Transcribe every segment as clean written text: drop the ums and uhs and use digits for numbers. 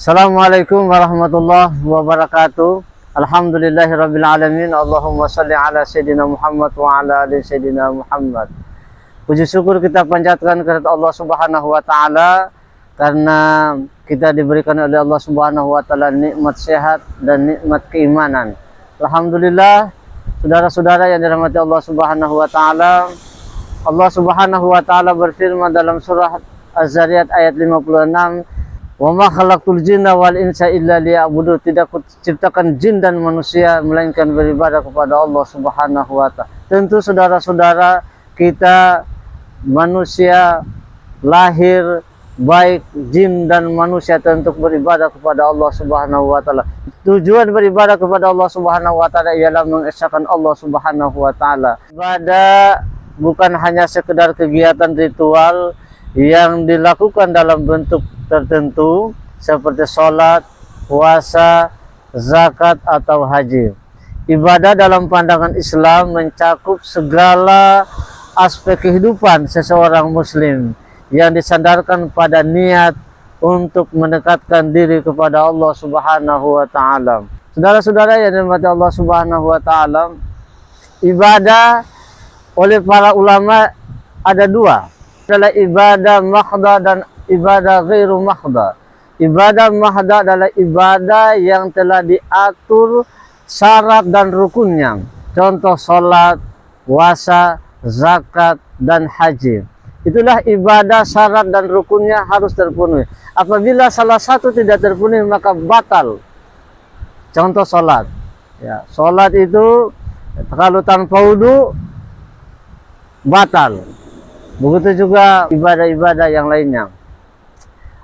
Assalamualaikum warahmatullahi wabarakatuh. Alhamdulillahirabbil alamin. Allahumma shalli ala sayyidina Muhammad wa ala ali sayyidina Muhammad. Puji syukur kita panjatkan kepada Allah Subhanahu wa taala karena kita diberikan oleh Allah Subhanahu wa taala nikmat sehat dan nikmat keimanan. Alhamdulillah, saudara-saudara yang dirahmati Allah Subhanahu wa taala. Allah Subhanahu wa taala berfirman dalam surah Az-Zariyat ayat 56, "Wa ma khalaqtul jinna wal insa illa liya'budu." Tidak kuciptakan jin dan manusia melainkan beribadah kepada Allah Subhanahu wa taala. Tentu saudara-saudara, kita manusia lahir baik jin dan manusia tentu beribadah kepada Allah Subhanahu wa taala. Tujuan beribadah kepada Allah Subhanahu wa taala ialah mengesahkan Allah Subhanahu wa taala. Ibadah bukan hanya sekedar kegiatan ritual yang dilakukan dalam bentuk tertentu seperti sholat, puasa, zakat, atau haji. Ibadah dalam pandangan Islam mencakup segala aspek kehidupan seseorang muslim yang disandarkan pada niat untuk mendekatkan diri kepada Allah Subhanahu wa taala. Saudara-saudara yang dirahmati Allah Subhanahu wa taala, ibadah oleh para ulama ada dua, adalah ibadah mahdha dan ibadah ghairu mahdha. Ibadah mahdha adalah ibadah yang telah diatur syarat dan rukunnya. Contoh sholat, puasa, zakat, dan haji. Itulah ibadah syarat dan rukunnya harus terpenuhi. Apabila salah satu tidak terpenuhi maka batal. Contoh sholat. Ya, sholat itu kalau tanpa wudu batal. Begitu juga ibadah-ibadah yang lainnya.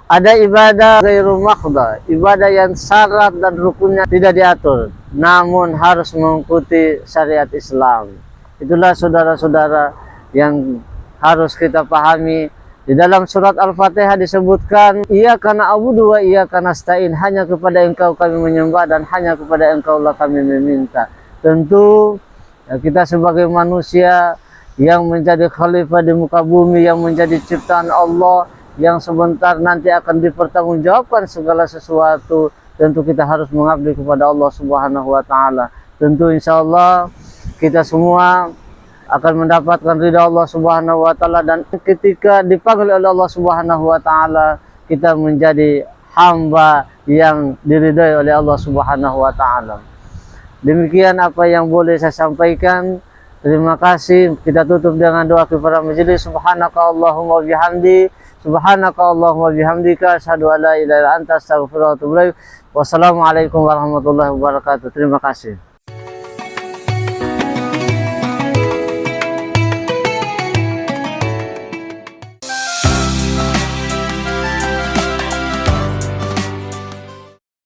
Ada ibadah ghairu mahdha, ibadah yang syarat dan rukunnya tidak diatur, namun harus mengikuti syariat Islam. Itulah saudara-saudara yang harus kita pahami. Di dalam surat Al-Fatihah disebutkan, Iyyaka na'budu wa iyyaka nasta'in, hanya kepada Engkau kami menyembah dan hanya kepada Engkau lah kami meminta. Tentu kita sebagai manusia yang menjadi khalifah di muka bumi, yang menjadi ciptaan Allah, yang sebentar nanti akan dipertanggungjawabkan segala sesuatu, tentu kita harus mengabdi kepada Allah Subhanahu wa taala. Tentu insyaallah kita semua akan mendapatkan ridha Allah Subhanahu wa taala, dan ketika dipanggil oleh Allah Subhanahu wa taala kita menjadi hamba yang diridhai oleh Allah Subhanahu wa taala. Demikian apa yang boleh saya sampaikan. Terima kasih. Kita tutup dengan doa kepada majelis. Subhanaka Allahumma bihamdi, subhanaka Allahumma bihamdika, asyhadu an la ilaha illa anta, astaghfiruka wa atubu ilaik. Wassalamualaikum warahmatullahi wabarakatuh. Terima kasih.